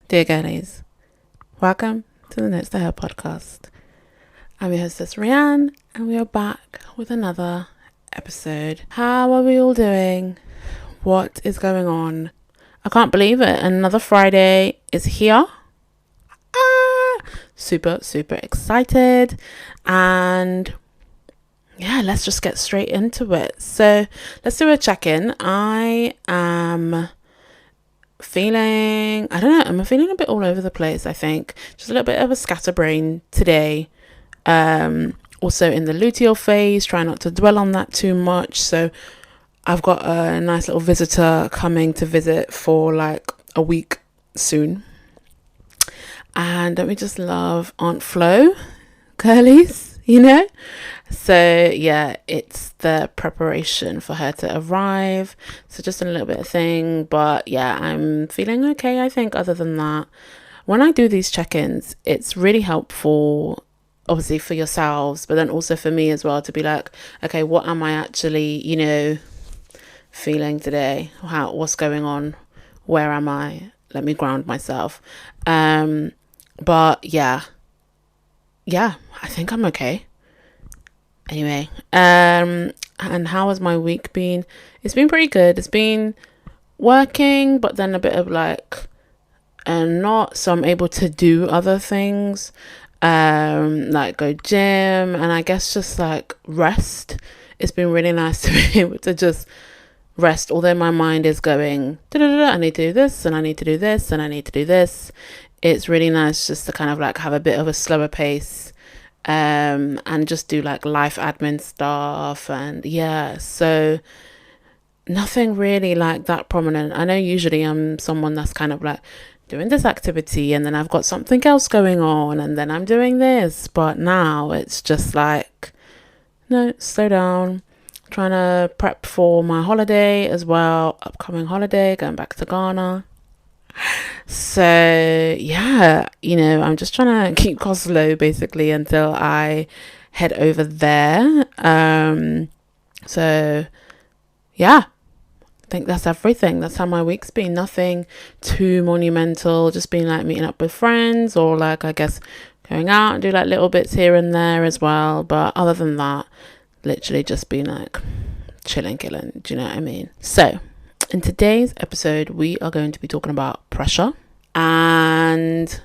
Dear girlies, welcome to the Notes to Her podcast. I'm your hostess Rianne, and we are back with another episode. How are we all doing? What is going on? I can't believe it. Another Friday is here. Super excited. And yeah, let's just get straight into it. So let's do a check-in. I am feeling a bit all over the place. I think just a little bit of a scatterbrain today. Also in the luteal phase, try not to dwell on that too much. So I've got a nice little visitor coming to visit for like a week soon, and don't we just love Aunt Flo, girlies, So yeah, it's the preparation for her to arrive. So just a little bit of thing, but yeah, I'm feeling okay, I think. Other than that, when I do these check-ins, it's really helpful, obviously for yourselves, but then also for me as well, to be like, okay, what am I actually, feeling today? What's going on? Where am I? Let me ground myself. But yeah, I think I'm okay. Anyway, and how has my week been? It's been pretty good. It's been working, but then a bit of like, not, so I'm able to do other things, like go gym, and I guess just like rest. It's been really nice to be able to just rest, although my mind is going, I need to do this, and I need to do this, and I need to do this. It's really nice just to kind of like have a bit of a slower pace, and just do like life admin stuff. And yeah, so nothing really like that prominent. I know usually I'm someone that's kind of like doing this activity, and then I've got something else going on, and then I'm doing this, but now it's just like, no, slow down. Trying to prep for my holiday as well, upcoming holiday, going back to Ghana. So yeah, I'm just trying to keep costs low basically until I head over there. So yeah, I think that's everything. That's how my week's been. Nothing too monumental. Just been like meeting up with friends, or like, I guess, going out and do like little bits here and there as well. But other than that, literally just been like chilling, killing. Do you know what I mean? So in today's episode, we are going to be talking about pressure, and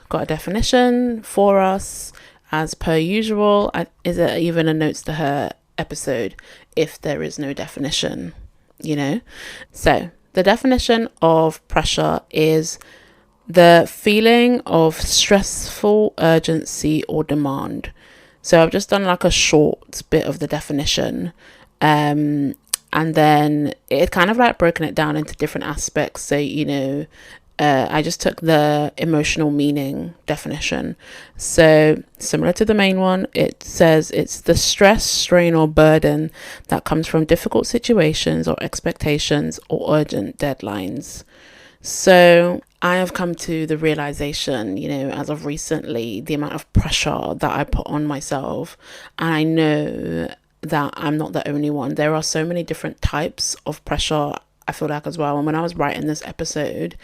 got a definition for us as per usual. Is it even a notes to her episode if there is no definition? So the definition of pressure is the feeling of stressful urgency or demand. So I've just done like a short bit of the definition, and then it kind of like broken it down into different aspects. So I just took the emotional meaning definition. So similar to the main one, it says it's the stress, strain, or burden that comes from difficult situations or expectations or urgent deadlines. So I have come to the realization, as of recently, the amount of pressure that I put on myself. And I know that I'm not the only one. There are so many different types of pressure, I feel like, as well. And when I was writing this episode,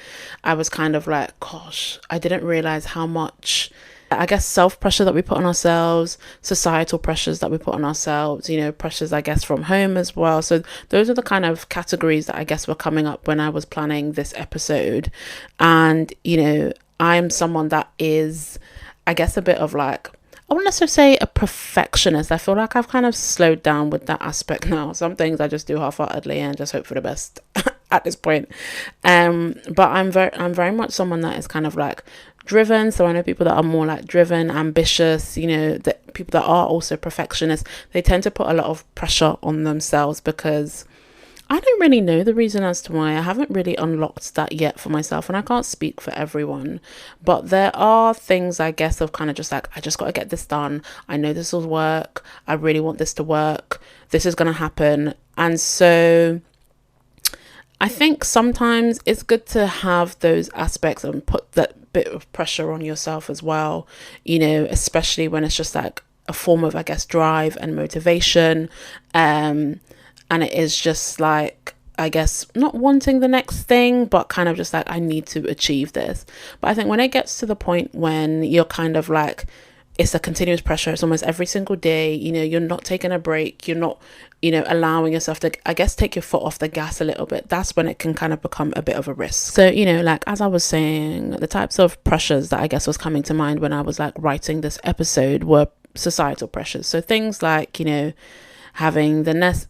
I was kind of like, gosh, I didn't realize how much, I guess, self-pressure that we put on ourselves, societal pressures that we put on ourselves, pressures, I guess, from home as well. So those are the kind of categories that I guess were coming up when I was planning this episode. And, I'm someone that is, I guess, a bit of like, I wouldn't necessarily say a perfectionist. I feel like I've kind of slowed down with that aspect now. Some things I just do half-heartedly and just hope for the best at this point. But I'm very much someone that is kind of like driven. So I know people that are more like driven, ambitious, that people that are also perfectionists, they tend to put a lot of pressure on themselves, because I don't really know the reason as to why. I haven't really unlocked that yet for myself, and I can't speak for everyone. But there are things, I guess, of kind of just like, I just got to get this done. I know this will work. I really want this to work. This is going to happen. And so I think sometimes it's good to have those aspects and put that bit of pressure on yourself as well, especially when it's just like a form of, I guess, drive and motivation. And it is just like, I guess, not wanting the next thing, but kind of just like, I need to achieve this. But I think when it gets to the point when you're kind of like, it's a continuous pressure, it's almost every single day, you know, you're not taking a break, you're not, you know, allowing yourself to, I guess, take your foot off the gas a little bit, that's when it can kind of become a bit of a risk. So, you know, like, as I was saying, the types of pressures that I guess was coming to mind when I was like writing this episode were societal pressures. So things like, you know, having the next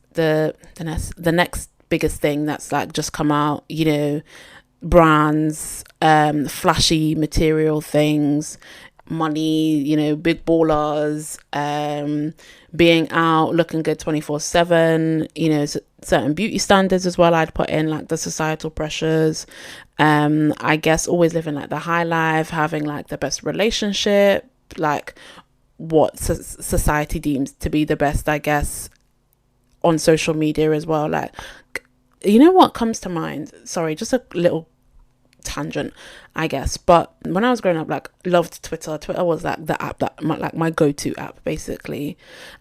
biggest thing that's like just come out, you know, brands, flashy material things, money, you know, big ballers, being out looking good 24/7, you know, certain beauty standards as well. I'd put in like the societal pressures, I guess always living like the high life, having like the best relationship, like what society deems to be the best, I guess, on social media as well. Like, you know what comes to mind, sorry, just a little tangent, I guess, but when I was growing up, like, loved Twitter was like the app that my go-to app basically.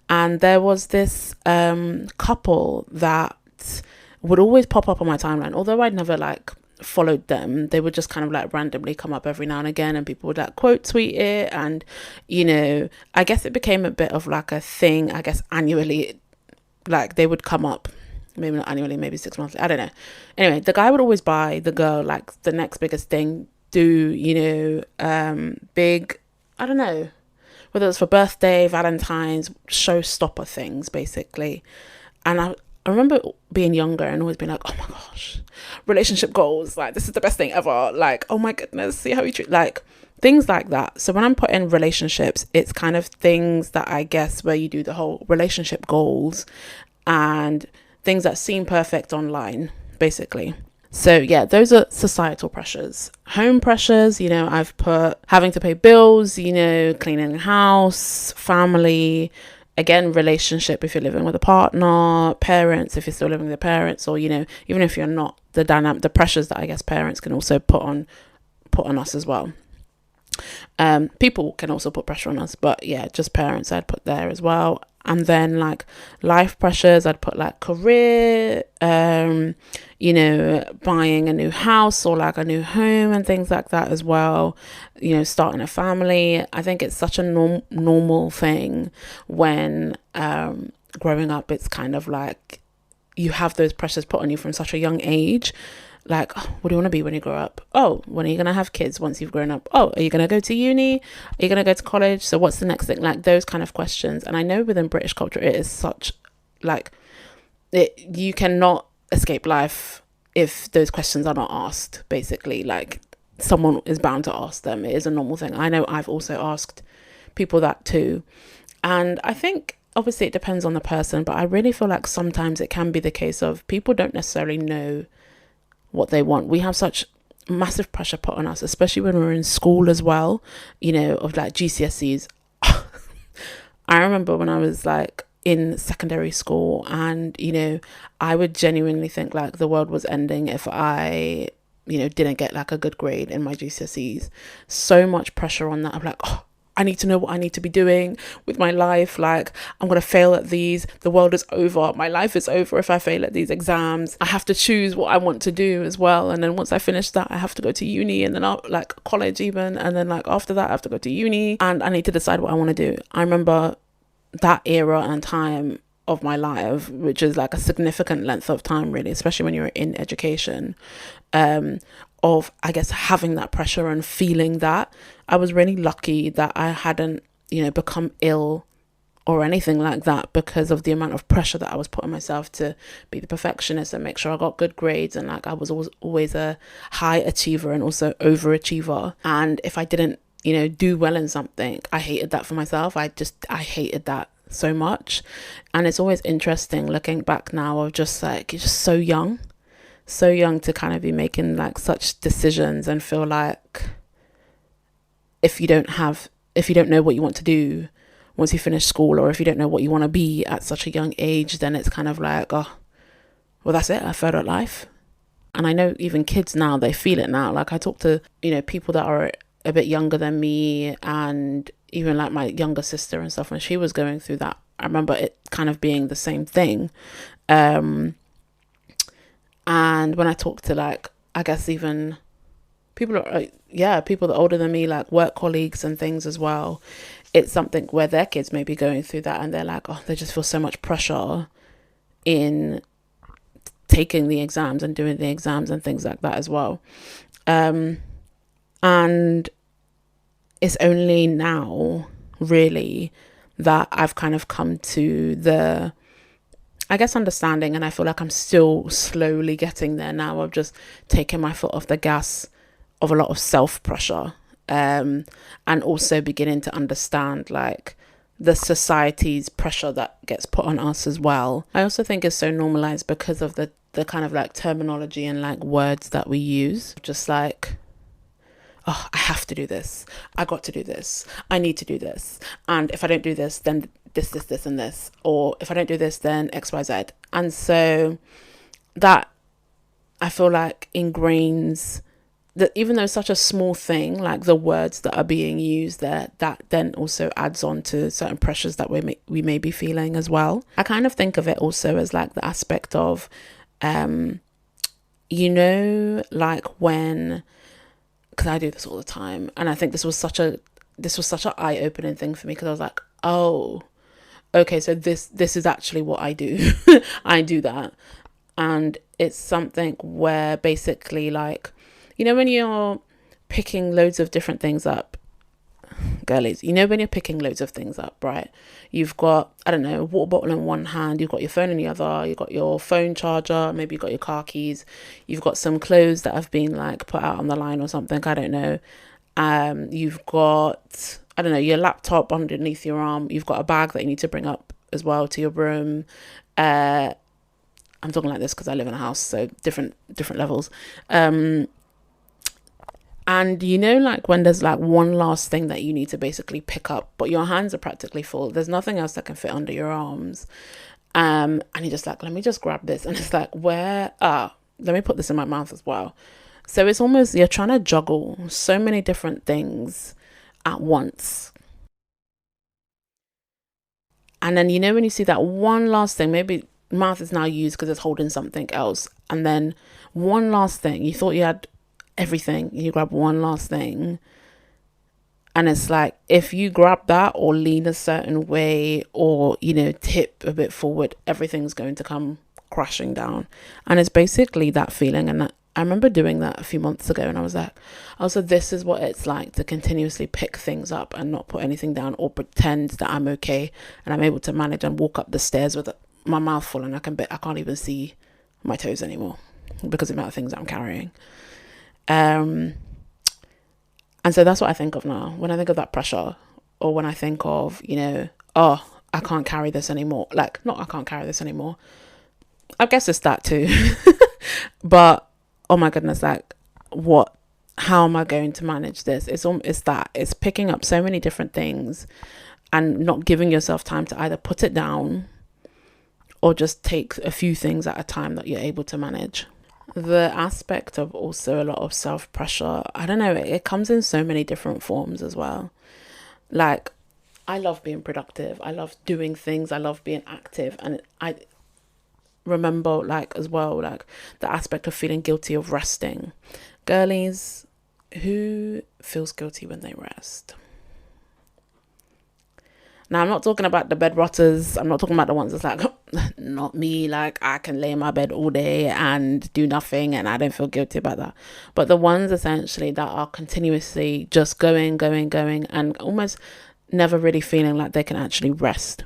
And there was this couple that would always pop up on my timeline, although I'd never like followed them. They would just kind of like randomly come up every now and again, and people would like quote tweet it, and, you know, I guess it became a bit of like a thing, I guess, annually. Like, they would come up, maybe not annually, maybe 6 months, I don't know. Anyway, the guy would always buy the girl like the next biggest thing, do, you know, big, I don't know, whether it's for birthday, Valentine's, showstopper things basically. And I remember being younger and always being like, oh my gosh, relationship goals, like, this is the best thing ever, like, oh my goodness, see how you treat, like, things like that. So when I'm putting relationships, it's kind of things that I guess where you do the whole relationship goals and things that seem perfect online, basically. So yeah, those are societal pressures. Home pressures, you know, I've put having to pay bills, you know, cleaning the house, family, again, relationship if you're living with a partner, parents if you're still living with the parents, or, you know, even if you're not, the pressures that I guess parents can also put on us as well. People can also put pressure on us, but yeah, just parents I'd put there as well. And then like life pressures, I'd put like career, you know, buying a new house or like a new home and things like that as well, you know, starting a family. I think it's such a normal thing when growing up. It's kind of like you have those pressures put on you from such a young age. Like, oh, what do you want to be when you grow up? Oh, when are you going to have kids once you've grown up? Oh, are you going to go to uni? Are you going to go to college? So what's the next thing? Like, those kind of questions. And I know within British culture, it is such, like, you cannot escape life if those questions are not asked, basically. Like, someone is bound to ask them. It is a normal thing. I know I've also asked people that too. And I think, obviously, it depends on the person, but I really feel like sometimes it can be the case of people don't necessarily know what they want. We have such massive pressure put on us, especially when we're in school as well, you know, of like GCSEs. I remember when I was like in secondary school, and, you know, I would genuinely think like the world was ending if I, you know, didn't get like a good grade in my GCSEs. So much pressure on that. I'm like, oh, I need to know what I need to be doing with my life. Like, I'm going to fail at these. The world is over. My life is over if I fail at these exams. I have to choose what I want to do as well. And then once I finish that, I have to go to uni, and then like college even. And then like after that, I have to go to uni, and I need to decide what I want to do. I remember that era and time of my life, which is like a significant length of time, really, especially when you're in education, of, I guess, having that pressure and feeling that. I was really lucky that I hadn't, you know, become ill or anything like that because of the amount of pressure that I was putting myself to be the perfectionist and make sure I got good grades. And like, I was always a high achiever and also overachiever. And if I didn't, you know, do well in something, I hated that for myself. I hated that so much. And it's always interesting looking back now of just like, you're just so young to kind of be making like such decisions and feel like if you don't know what you want to do once you finish school, or if you don't know what you want to be at such a young age, then it's kind of like, oh, well, that's it, I failed at life. And I know even kids now, they feel it now. Like, I talk to, you know, people that are a bit younger than me, and even like my younger sister and stuff, when she was going through that, I remember it kind of being the same thing. And And when I talk to like, I guess even people people that are older than me, like work colleagues and things as well, it's something where their kids may be going through that, and they're like, oh, they just feel so much pressure in taking the exams and doing the exams and things like that as well. And it's only now really that I've kind of come to the, I guess, understanding, and I feel like I'm still slowly getting there now, of just taking my foot off the gas of a lot of self pressure, and also beginning to understand like the society's pressure that gets put on us as well. I also think it's so normalized because of the kind of like terminology and like words that we use, just like, oh, I have to do this, I got to do this, I need to do this, and if I don't do this, then this and this, or if I don't do this, then XYZ. And so that, I feel like, ingrains that, even though it's such a small thing, like the words that are being used there, that then also adds on to certain pressures that we may be feeling as well. I kind of think of it also as like the aspect of, like when, because I do this all the time, and I think this was such a eye-opening thing for me, because I was like, oh, okay, so this is actually what I do. I do that. And it's something where basically, like, when you're picking loads of different things up, girlies, when you're picking loads of things up, right? You've got, I don't know, a water bottle in one hand, you've got your phone in the other, you've got your phone charger, maybe you've got your car keys, you've got some clothes that have been like put out on the line or something, I don't know. You've got, I don't know, your laptop underneath your arm, you've got a bag that you need to bring up as well to your room. I'm talking like this because I live in a house, so different levels. And like when there's like one last thing that you need to basically pick up, but your hands are practically full, there's nothing else that can fit under your arms. And you're just like, let me just grab this. And it's like, let me put this in my mouth as well. So it's almost, you're trying to juggle so many different things at once. And then, when you see that one last thing, maybe mouth is now used because it's holding something else. And then one last thing, you thought you had everything, you grab one last thing, and it's like, if you grab that or lean a certain way or tip a bit forward, everything's going to come crashing down. And it's basically that feeling. And that, I remember doing that a few months ago, and I was like, also, this is what it's like to continuously pick things up and not put anything down, or pretend that I'm okay and I'm able to manage and walk up the stairs with my mouth full, and I can't even see my toes anymore because of the amount of things that I'm carrying. And so that's what I think of now when I think of that pressure, or when I think of, I can't carry this anymore. Like, not I can't carry this anymore. I guess it's that too. But, oh my goodness, like, how am I going to manage this? It's picking up so many different things and not giving yourself time to either put it down or just take a few things at a time that you're able to manage. The aspect of also a lot of self-pressure, I don't know, it comes in so many different forms as well. Like, I love being productive, I love doing things, I love being active, and I remember, like, as well, like the aspect of feeling guilty of resting. Girlies, who feels guilty when they rest? Now, I'm not talking about the bed rotters. I'm not talking about the ones that's like, not me, like I can lay in my bed all day and do nothing and I don't feel guilty about that. But the ones essentially that are continuously just going and almost never really feeling like they can actually rest.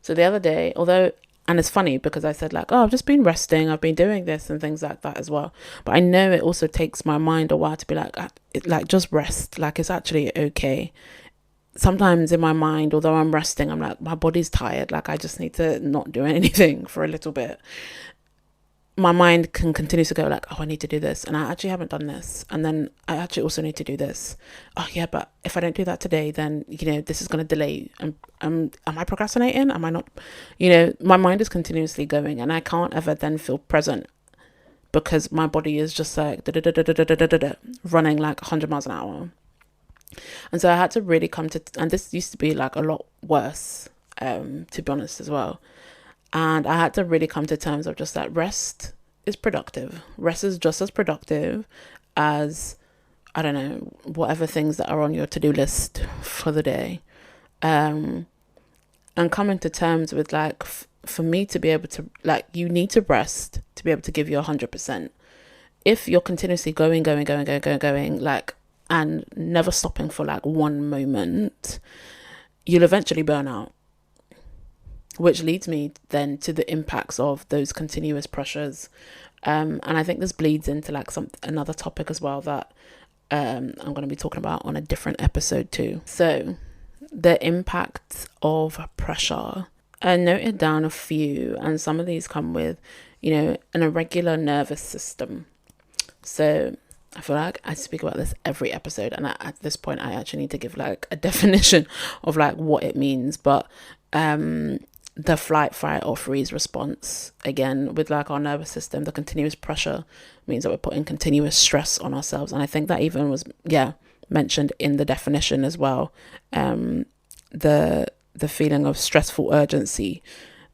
So the other day, and it's funny because I said like, oh, I've just been resting, I've been doing this and things like that as well. But I know it also takes my mind a while to be like just rest. Like, it's actually okay. Sometimes in my mind, although I'm resting, I'm like, my body's tired, like I just need to not do anything for a little bit. My mind can continue to go like, oh, I need to do this, and I actually haven't done this, and then I actually also need to do this. Oh yeah, but if I don't do that today, then this is going to delay. Am I procrastinating? Am I not? My mind is continuously going, and I can't ever then feel present because my body is just like running like 100 miles an hour. And so I had to really come to, and this used to be like a lot worse, to be honest as well. And I had to really come to terms of just like rest is productive. Rest is just as productive as, I don't know, whatever things that are on your to-do list for the day. And coming to terms with like, for me to be able to, like, you need to rest to be able to give you 100%. If you're continuously going, like, and never stopping for like one moment, you'll eventually burn out. Which leads me then to the impacts of those continuous pressures. And I think this bleeds into like another topic as well that I'm going to be talking about on a different episode too. So the impacts of pressure. I noted down a few, and some of these come with, an irregular nervous system. So I feel like I speak about this every episode, and at this point I actually need to give like a definition of like what it means. But the flight, fight or freeze response, again, with like our nervous system, the continuous pressure means that we're putting continuous stress on ourselves. And I think that even was, mentioned in the definition as well. The feeling of stressful urgency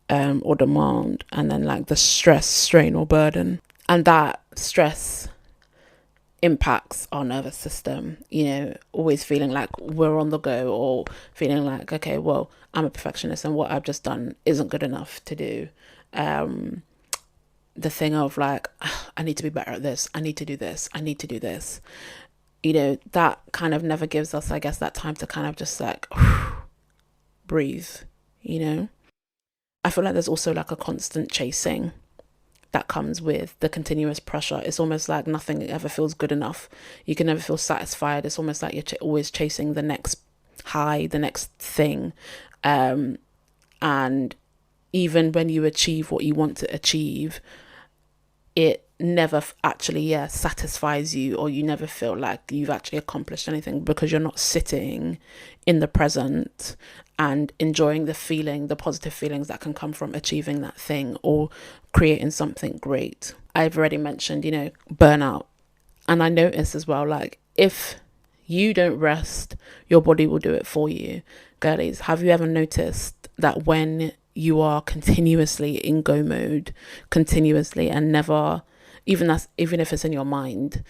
or demand, and then like the stress, strain or burden. And that stress impacts our nervous system, always feeling like we're on the go, or feeling like, okay, well, I'm a perfectionist and what I've just done isn't good enough to do. The thing of like, I need to be better at this, I need to do this, I need to do this, that kind of never gives us, I guess, that time to kind of just like breathe. I feel like there's also like a constant chasing that comes with the continuous pressure. It's almost like nothing ever feels good enough. You can never feel satisfied. It's almost like you're always chasing the next high, the next thing. And even when you achieve what you want to achieve, it never actually satisfies you, or you never feel like you've actually accomplished anything, because you're not sitting in the present and enjoying the positive feelings that can come from achieving that thing or creating something great. I've already mentioned, burnout. And I notice as well, like, if you don't rest, your body will do it for you. Girlies, have you ever noticed that when you are continuously in go mode, continuously, and never, even if it's in your mind,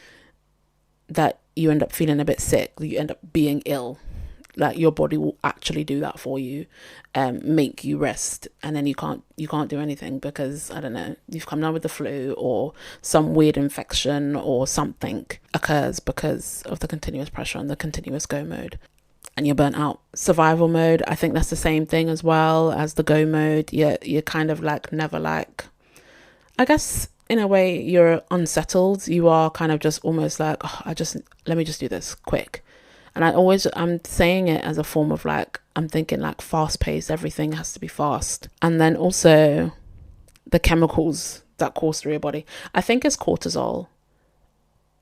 that you end up feeling a bit sick, you end up being ill? Like, your body will actually do that for you, make you rest, and then you can't do anything because, I don't know, you've come down with the flu, or some weird infection or something occurs because of the continuous pressure and the continuous go mode, and you're burnt out. Survival mode, I think that's the same thing as well as the go mode. You're kind of like never, like, I guess in a way you're unsettled. You are kind of just almost like, let me just do this quick. And I'm saying it as a form of like, I'm thinking like fast paced, everything has to be fast. And then also the chemicals that course through your body. I think it's cortisol.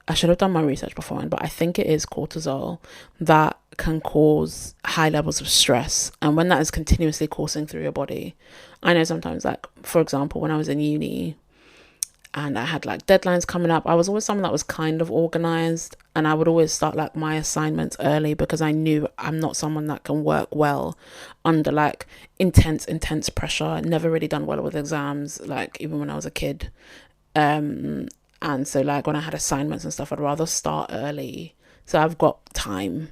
I should have done my research beforehand, but I think it is cortisol that can cause high levels of stress. And when that is continuously coursing through your body, I know sometimes, like, for example, when I was in uni and I had like deadlines coming up, I was always someone that was kind of organized, and I would always start like my assignments early because I knew I'm not someone that can work well under like intense pressure. I never really done well with exams, like even when I was a kid. And so like when I had assignments and stuff, I'd rather start early so I've got time.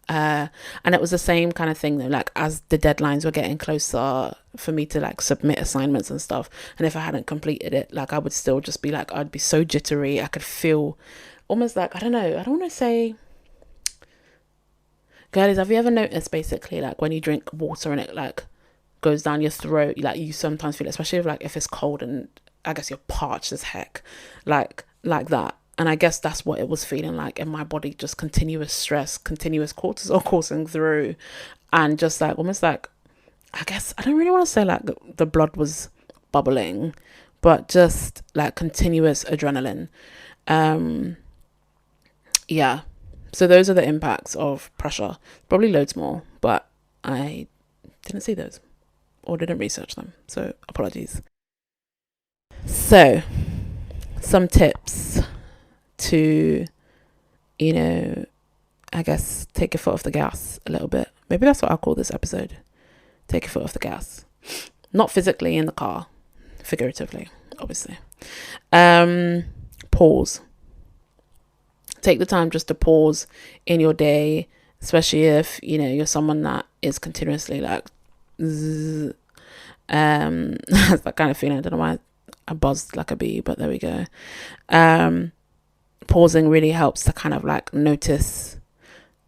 And it was the same kind of thing though, like as the deadlines were getting closer for me to like submit assignments and stuff, and if I hadn't completed it, like I would still just be like, I'd be so jittery. I could feel almost like, I don't know, I don't want to say, girlies, have you ever noticed basically like when you drink water and it like goes down your throat, like you sometimes feel it, especially if it's cold and I guess you're parched as heck, like that. And I guess that's what it was feeling like in my body, just continuous stress, continuous cortisol coursing through, and just like almost like, I guess I don't really want to say like the blood was bubbling, but just like continuous adrenaline. So those are the impacts of pressure. Probably loads more, but I didn't see those or didn't research them, so apologies. So some tips to, I guess take your foot off the gas a little bit. Maybe that's what I'll call this episode. Take your foot off the gas. Not physically in the car, figuratively. obviously. Pause. Take the time just to pause in your day, especially if, you know, you're someone that is continuously like, zzz, has that kind of feeling. I don't know why I buzzed like a bee, but there we go. Pausing really helps to kind of like notice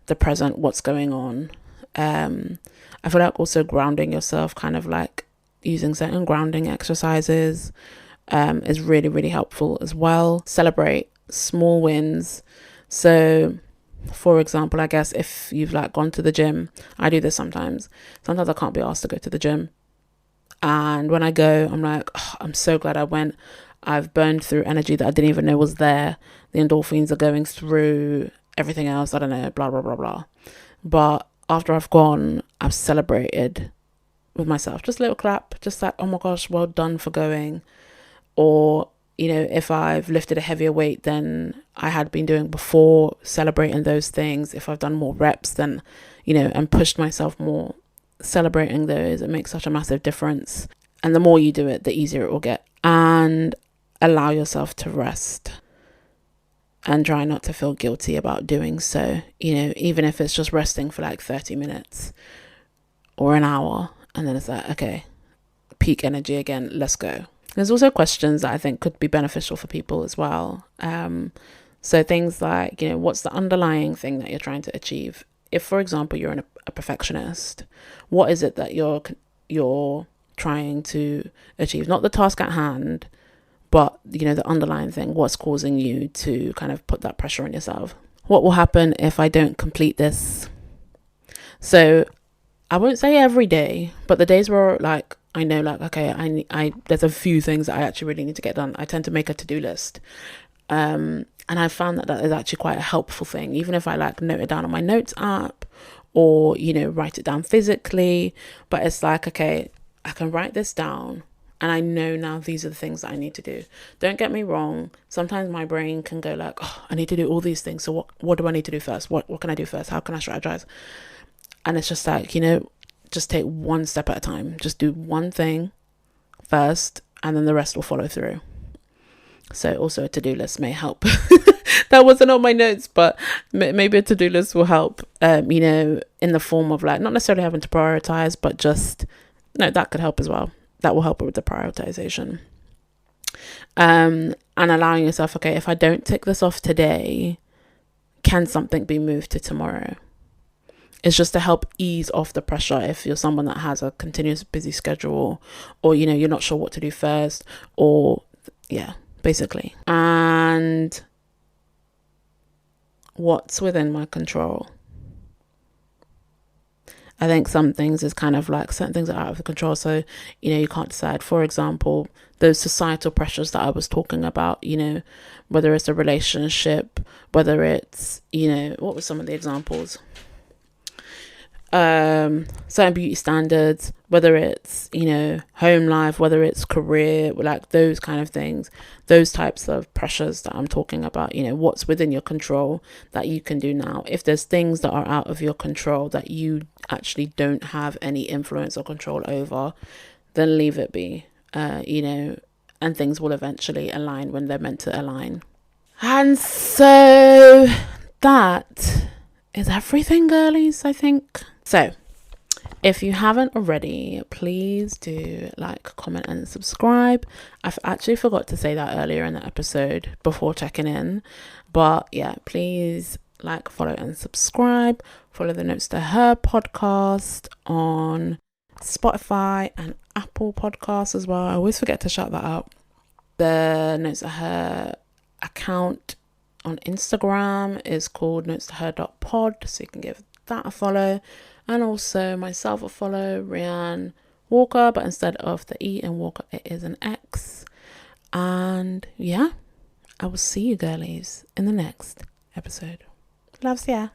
the present, what's going on. I feel like also grounding yourself, kind of like using certain grounding exercises, is really, really helpful as well. Celebrate small wins. So, for example, I guess if you've like gone to the gym, I do this sometimes. Sometimes I can't be asked to go to the gym. And when I go, I'm like, oh, I'm so glad I went. I've burned through energy that I didn't even know was there. The endorphins are going through everything else. I don't know, blah, blah, blah, blah. But after I've gone, I've celebrated with myself. Just a little clap, just like, oh my gosh, well done for going. Or, you know, if I've lifted a heavier weight than I had been doing before, celebrating those things. If I've done more reps than, you know, and pushed myself more, celebrating those, it makes such a massive difference. And the more you do it, the easier it will get. And allow yourself to rest. And try not to feel guilty about doing so. You know, even if it's just resting for like 30 minutes or an hour. And then it's like, okay, peak energy again, let's go. There's also questions that I think could be beneficial for people as well. So things like, you know, what's the underlying thing that you're trying to achieve? If, for example, you're a perfectionist, what is it that you're trying to achieve? Not the task at hand, but, you know, the underlying thing, what's causing you to kind of put that pressure on yourself? What will happen if I don't complete this? So I won't say every day, but the days where like, I know like, okay, I there's a few things that I actually really need to get done. I tend to make a to-do list. And I found that is actually quite a helpful thing. Even if I like note it down on my notes app or, you know, write it down physically, but it's like, okay, I can write this down. And I know now these are the things that I need to do. Don't get me wrong. Sometimes my brain can go like, oh, I need to do all these things. So what do I need to do first? What can I do first? How can I strategize? And it's just like, you know, just take one step at a time. Just do one thing first and then the rest will follow through. So also a to-do list may help. That wasn't on my notes, but maybe a to-do list will help, you know, in the form of like, not necessarily having to prioritize, but just, no, that could help as well. That will help with the prioritization. And allowing yourself, okay, if I don't tick this off today, can something be moved to tomorrow? It's just to help ease off the pressure if you're someone that has a continuous busy schedule, or, you know, you're not sure what to do first, or yeah, basically. And what's within my control? I think some things is kind of like certain things are out of control. So, you know, you can't decide. For example, those societal pressures that I was talking about, you know, whether it's a relationship, whether it's, you know, what were some of the examples? Certain beauty standards, whether it's, you know, home life, whether it's career, like those kind of things, those types of pressures that I'm talking about, you know, what's within your control that you can do now. If there's things that are out of your control that you actually don't have any influence or control over, then leave it be, you know, and things will eventually align when they're meant to align. And so that is everything, girlies, I think. So if you haven't already, please do like, comment and subscribe. I've actually forgot to say that earlier in the episode before checking in, but yeah, please like, follow and subscribe. Follow the Notes to Her podcast on Spotify and Apple Podcasts as well. I always forget to shout that out. The Notes to Her account on Instagram is called notes2her.pod, so you can give that a follow. And also myself a follow, Rianne Walker, but instead of the E in Walker, it is an X. And yeah, I will see you girlies in the next episode. Loves, yeah.